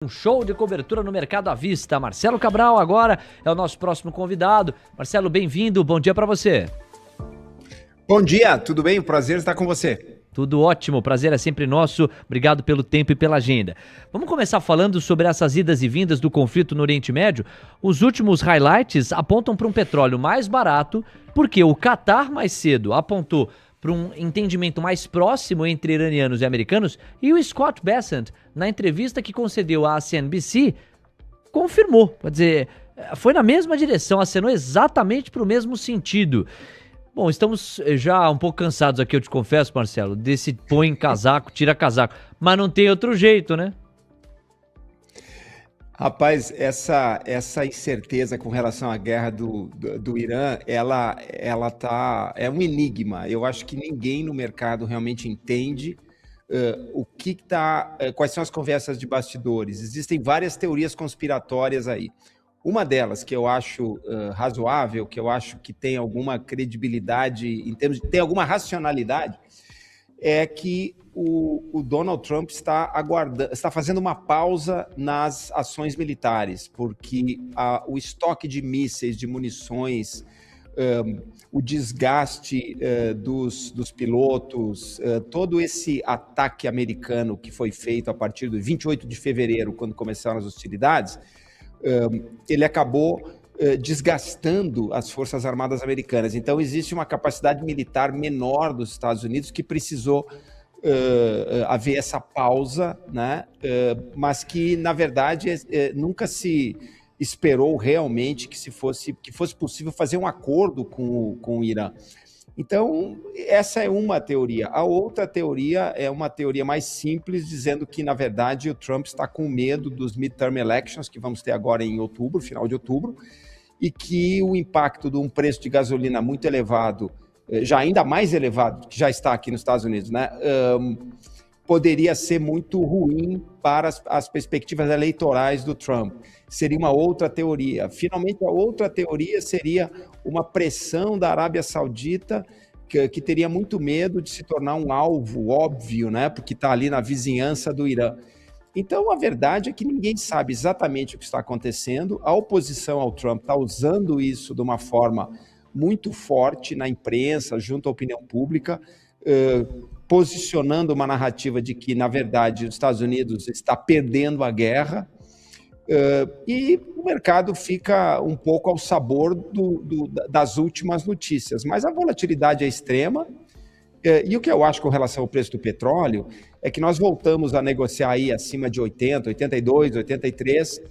Um show de cobertura no mercado à vista. Marcelo Cabral agora é o nosso próximo convidado. Marcelo, bem-vindo, bom dia para você. Bom dia, tudo bem? Prazer estar com você. Tudo ótimo, o prazer é sempre nosso. Obrigado pelo tempo e pela agenda. Vamos começar falando sobre essas idas e vindas do conflito no Oriente Médio. Os últimos highlights apontam para um petróleo mais barato, porque o Qatar mais cedo apontou para um entendimento mais próximo entre iranianos e americanos, e o Scott Bessent, na entrevista que concedeu à CNBC, confirmou, quer dizer, foi na mesma direção, acenou exatamente para o mesmo sentido. Bom, estamos já um pouco cansados aqui, eu te confesso, Marcelo, desse põe casaco, tira casaco, mas não tem outro jeito, né? Rapaz, essa incerteza com relação à guerra do Irã, ela é um enigma. Eu acho que ninguém no mercado realmente entende quais são as conversas de bastidores. Existem várias teorias conspiratórias aí. Uma delas, que eu acho razoável, que eu acho que tem alguma credibilidade, tem alguma racionalidade, é que o Donald Trump está fazendo uma pausa nas ações militares, porque o estoque de mísseis, de munições, o desgaste dos pilotos, todo esse ataque americano que foi feito a partir do 28 de fevereiro, quando começaram as hostilidades, ele acabou desgastando as Forças Armadas Americanas. Então, existe uma capacidade militar menor dos Estados Unidos que precisou haver essa pausa, né? Mas que, na verdade, nunca se esperou realmente que fosse possível fazer um acordo com o Irã. Então, essa é uma teoria. A outra teoria é uma teoria mais simples, dizendo que, na verdade, o Trump está com medo dos midterm elections, que vamos ter agora em outubro, final de outubro, e que o impacto de um preço de gasolina muito elevado, já ainda mais elevado, que já está aqui nos Estados Unidos, né, poderia ser muito ruim para as perspectivas eleitorais do Trump. Seria uma outra teoria. Finalmente, a outra teoria seria uma pressão da Arábia Saudita, que teria muito medo de se tornar um alvo óbvio, né, porque está ali na vizinhança do Irã. Então, a verdade é que ninguém sabe exatamente o que está acontecendo. A oposição ao Trump está usando isso de uma forma muito forte na imprensa, junto à opinião pública, posicionando uma narrativa de que, na verdade, os Estados Unidos está perdendo a guerra, e o mercado fica um pouco ao sabor das últimas notícias. Mas a volatilidade é extrema, e o que eu acho com relação ao preço do petróleo é que nós voltamos a negociar aí acima de 80, 82, 83,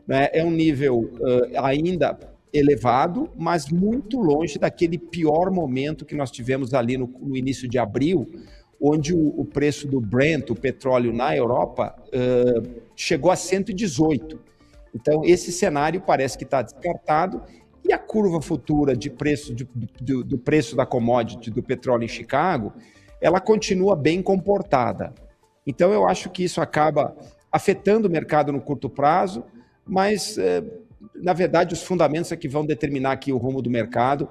né? É um nível ainda elevado, mas muito longe daquele pior momento que nós tivemos ali no início de abril, onde o preço do Brent, o petróleo na Europa, chegou a 118. Então, esse cenário parece que está descartado, e a curva futura de preço do preço da commodity do petróleo em Chicago, ela continua bem comportada. Então, eu acho que isso acaba afetando o mercado no curto prazo, mas, na verdade, os fundamentos é que vão determinar aqui o rumo do mercado,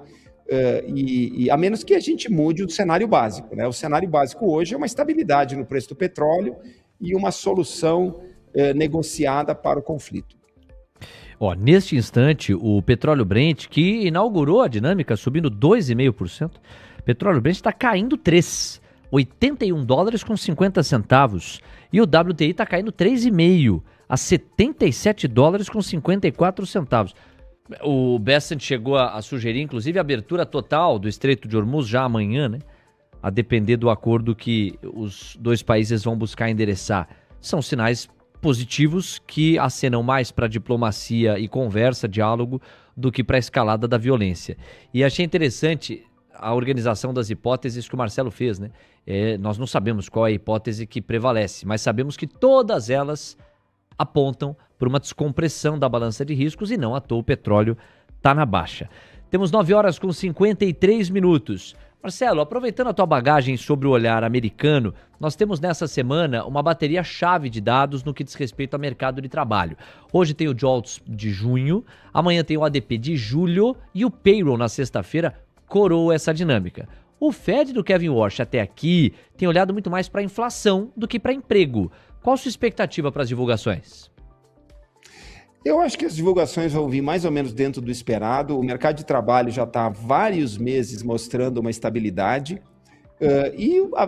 e a menos que a gente mude o cenário básico, né? O cenário básico hoje é uma estabilidade no preço do petróleo e uma solução negociada para o conflito. Neste instante, o petróleo Brent, que inaugurou a dinâmica subindo 2,5%, petróleo Brent está caindo 3%, $81,50. E o WTI está caindo 3,5% a $77,54. O Bessent chegou a sugerir, inclusive, a abertura total do Estreito de Hormuz já amanhã, né? A depender do acordo que os dois países vão buscar endereçar. São sinais positivos que acenam mais para diplomacia e conversa, diálogo, do que para a escalada da violência. E achei interessante a organização das hipóteses que o Marcelo fez, né? Nós não sabemos qual é a hipótese que prevalece, mas sabemos que todas elas apontam para uma descompressão da balança de riscos, e não à toa o petróleo está na baixa. Temos 9h53. Marcelo, aproveitando a tua bagagem sobre o olhar americano, nós temos nessa semana uma bateria-chave de dados no que diz respeito ao mercado de trabalho. Hoje tem o JOLTS de junho, amanhã tem o ADP de julho e o payroll na sexta-feira coroa essa dinâmica. O Fed do Kevin Warsh até aqui tem olhado muito mais para a inflação do que para emprego. Qual a sua expectativa para as divulgações? Eu acho que as divulgações vão vir mais ou menos dentro do esperado. O mercado de trabalho já está há vários meses mostrando uma estabilidade.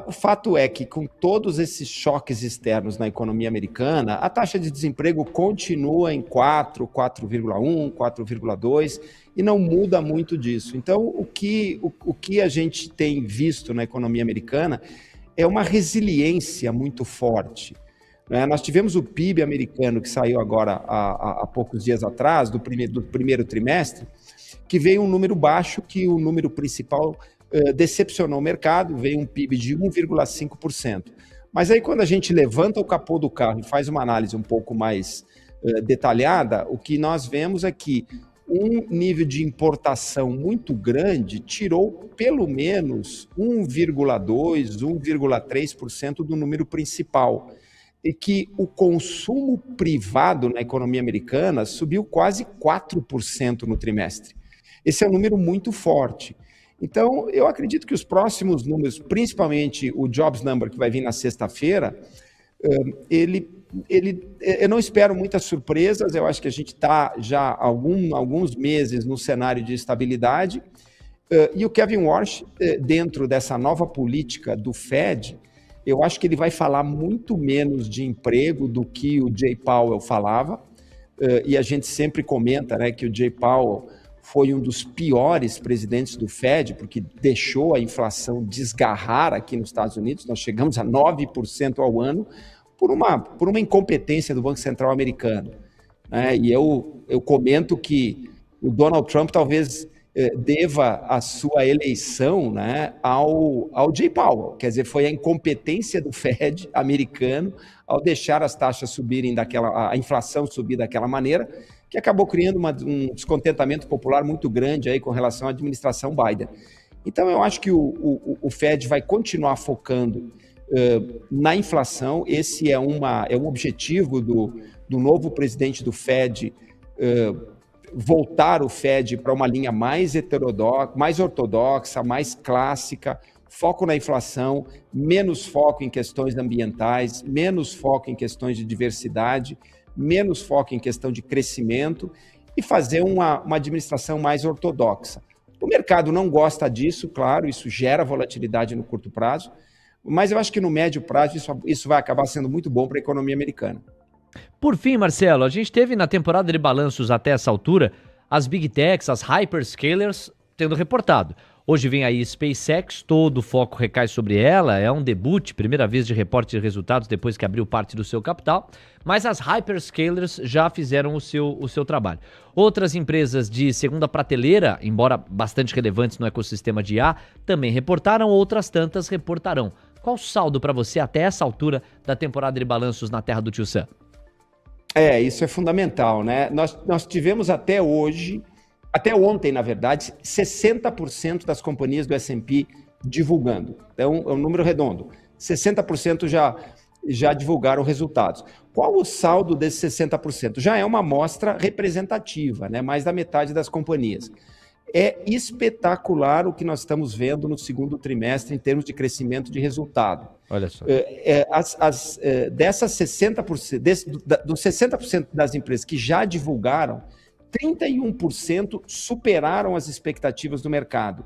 O fato é que, com todos esses choques externos na economia americana, a taxa de desemprego continua em 4, 4,1, 4,2 e não muda muito disso. Então, o que a gente tem visto na economia americana é uma resiliência muito forte. Nós tivemos o PIB americano, que saiu agora há poucos dias atrás, do primeiro trimestre, que veio um número baixo, que o número principal decepcionou o mercado, veio um PIB de 1,5%. Mas aí, quando a gente levanta o capô do carro e faz uma análise um pouco mais detalhada, o que nós vemos é que um nível de importação muito grande tirou pelo menos 1,2%, 1,3% do número principal. E que o consumo privado na economia americana subiu quase 4% no trimestre. Esse é um número muito forte. Então, eu acredito que os próximos números, principalmente o Jobs Number, que vai vir na sexta-feira, eu não espero muitas surpresas, eu acho que a gente está já há alguns meses no cenário de estabilidade, e o Kevin Warsh, dentro dessa nova política do Fed, eu acho que ele vai falar muito menos de emprego do que o Jay Powell falava, e a gente sempre comenta, né, que o Jay Powell foi um dos piores presidentes do Fed, porque deixou a inflação desgarrar aqui nos Estados Unidos. Nós chegamos a 9% ao ano por uma incompetência do Banco Central americano. E eu comento que o Donald Trump talvez deva a sua eleição, né, ao Jay Powell. Quer dizer, foi a incompetência do Fed americano ao deixar as taxas subirem a inflação subir daquela maneira, que acabou criando um descontentamento popular muito grande aí com relação à administração Biden. Então, eu acho que o Fed vai continuar focando na inflação. Esse é um objetivo do novo presidente do Fed, voltar o Fed para uma linha mais mais ortodoxa, mais clássica, foco na inflação, menos foco em questões ambientais, menos foco em questões de diversidade, menos foco em questão de crescimento e fazer uma administração mais ortodoxa. O mercado não gosta disso, claro, isso gera volatilidade no curto prazo, mas eu acho que no médio prazo isso vai acabar sendo muito bom para a economia americana. Por fim, Marcelo, a gente teve na temporada de balanços até essa altura as Big Techs, as Hyperscalers tendo reportado. Hoje vem aí SpaceX, todo o foco recai sobre ela, é um debut, primeira vez de reporte de resultados depois que abriu parte do seu capital, mas as Hyperscalers já fizeram o seu trabalho. Outras empresas de segunda prateleira, embora bastante relevantes no ecossistema de IA, também reportaram, outras tantas reportarão. Qual o saldo para você até essa altura da temporada de balanços na terra do Tio Sam? Isso é fundamental, né? Nós tivemos até ontem, na verdade, 60% das companhias do S&P divulgando. Então, é um número redondo. 60% já divulgaram resultados. Qual o saldo desses 60%? Já é uma amostra representativa, né? Mais da metade das companhias. É espetacular o que nós estamos vendo no segundo trimestre em termos de crescimento de resultado. Olha só. Dessas 60%, dos 60% das empresas que já divulgaram, 31% superaram as expectativas do mercado.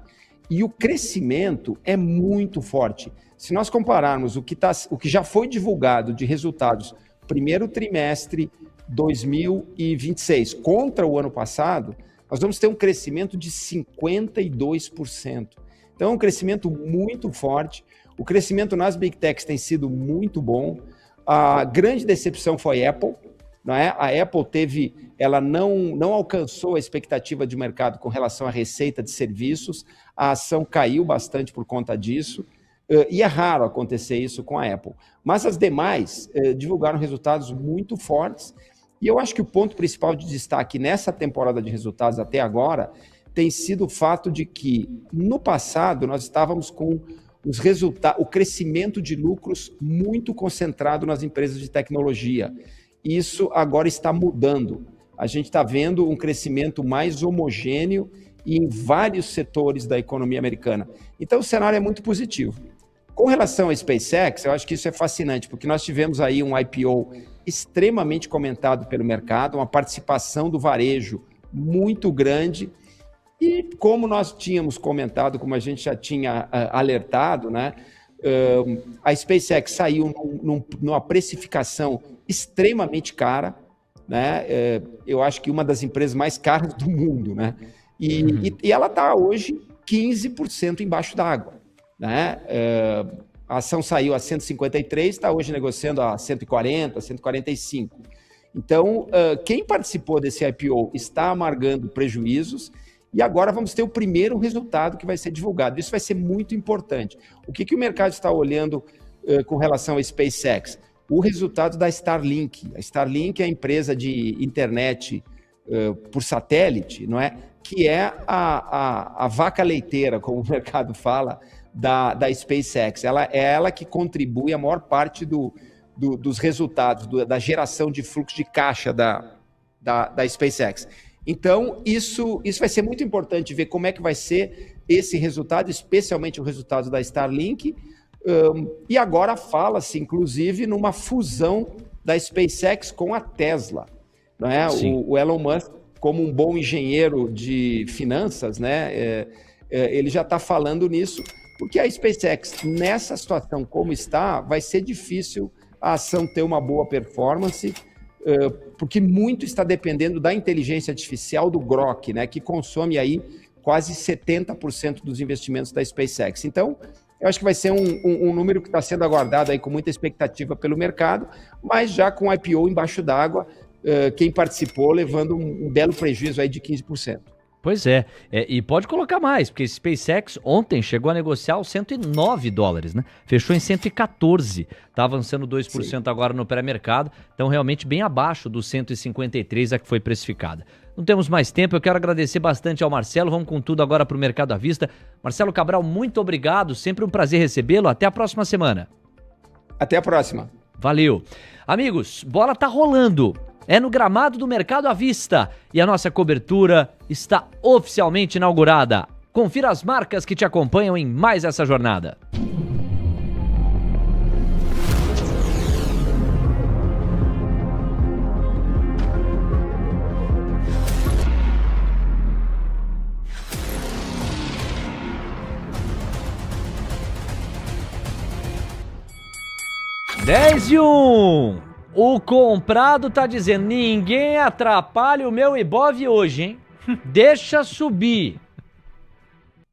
E o crescimento é muito forte. Se nós compararmos o que já foi divulgado de resultados primeiro trimestre 2026 contra o ano passado, nós vamos ter um crescimento de 52%. Então, é um crescimento muito forte. O crescimento nas Big Techs tem sido muito bom. A grande decepção foi a Apple. Não é? A Apple ela não alcançou a expectativa de mercado com relação à receita de serviços. A ação caiu bastante por conta disso. E é raro acontecer isso com a Apple. Mas as demais divulgaram resultados muito fortes. E eu acho que o ponto principal de destaque nessa temporada de resultados até agora tem sido o fato de que, no passado, nós estávamos com o crescimento de lucros muito concentrado nas empresas de tecnologia. Isso agora está mudando. A gente está vendo um crescimento mais homogêneo em vários setores da economia americana. Então, o cenário é muito positivo. Com relação à SpaceX, eu acho que isso é fascinante, porque nós tivemos aí um IPO extremamente comentado pelo mercado, uma participação do varejo muito grande. E como nós tínhamos comentado, como a gente já tinha alertado, né, a SpaceX saiu numa precificação extremamente cara, né? Eu acho que uma das empresas mais caras do mundo, né? E ela está hoje 15% embaixo d'água, né? A ação saiu a 153, está hoje negociando a 140, 145. Então, quem participou desse IPO está amargando prejuízos e agora vamos ter o primeiro resultado que vai ser divulgado. Isso vai ser muito importante. O que o mercado está olhando com relação à SpaceX? O resultado da Starlink. A Starlink é a empresa de internet por satélite, não é? Que é a vaca leiteira, como o mercado fala, da SpaceX. É ela que contribui a maior parte dos resultados, da geração de fluxo de caixa da SpaceX. Então, isso vai ser muito importante ver como é que vai ser esse resultado, especialmente o resultado da Starlink. E agora fala-se, inclusive, numa fusão da SpaceX com a Tesla. Não é? O Elon Musk, como um bom engenheiro de finanças, né, ele já está falando nisso, porque a SpaceX, nessa situação como está, vai ser difícil a ação ter uma boa performance, porque muito está dependendo da inteligência artificial do Grok, né, que consome aí quase 70% dos investimentos da SpaceX. Então, eu acho que vai ser um número que está sendo aguardado aí com muita expectativa pelo mercado, mas já com o IPO embaixo d'água, quem participou levando um belo prejuízo aí de 15%. Pois é, e pode colocar mais, porque SpaceX ontem chegou a negociar os $109, né? Fechou em 114, está avançando 2% agora no pré-mercado, então realmente bem abaixo dos 153 a que foi precificada. Não temos mais tempo, eu quero agradecer bastante ao Marcelo, vamos com tudo agora para o Mercado à Vista. Marcelo Cabral, muito obrigado, sempre um prazer recebê-lo, até a próxima semana. Até a próxima. Valeu. Amigos, bola tá rolando. É no gramado do Mercado à Vista e a nossa cobertura está oficialmente inaugurada. Confira as marcas que te acompanham em mais essa jornada. Dez e 1. O comprado tá dizendo, ninguém atrapalha o meu Ibov hoje, hein? Deixa subir.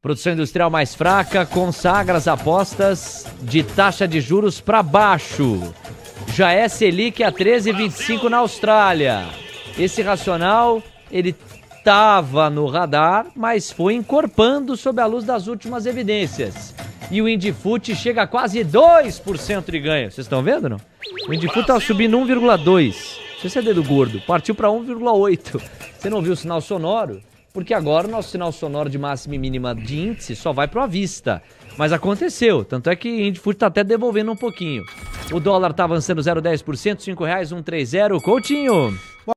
Produção industrial mais fraca consagra as apostas de taxa de juros para baixo. Já é Selic a 13,25 na Austrália. Esse racional, ele estava no radar, mas foi encorpando sob a luz das últimas evidências. E o Indifut chega a quase 2% de ganho. Vocês estão vendo, não? O Indifut estava subindo 1,2. Não sei se é dedo gordo. Partiu para 1,8. Você não viu o sinal sonoro? Porque agora o nosso sinal sonoro de máxima e mínima de índice só vai para a vista. Mas aconteceu. Tanto é que o Indifut está até devolvendo um pouquinho. O dólar está avançando 0,10%, R$ 5,130. Coutinho.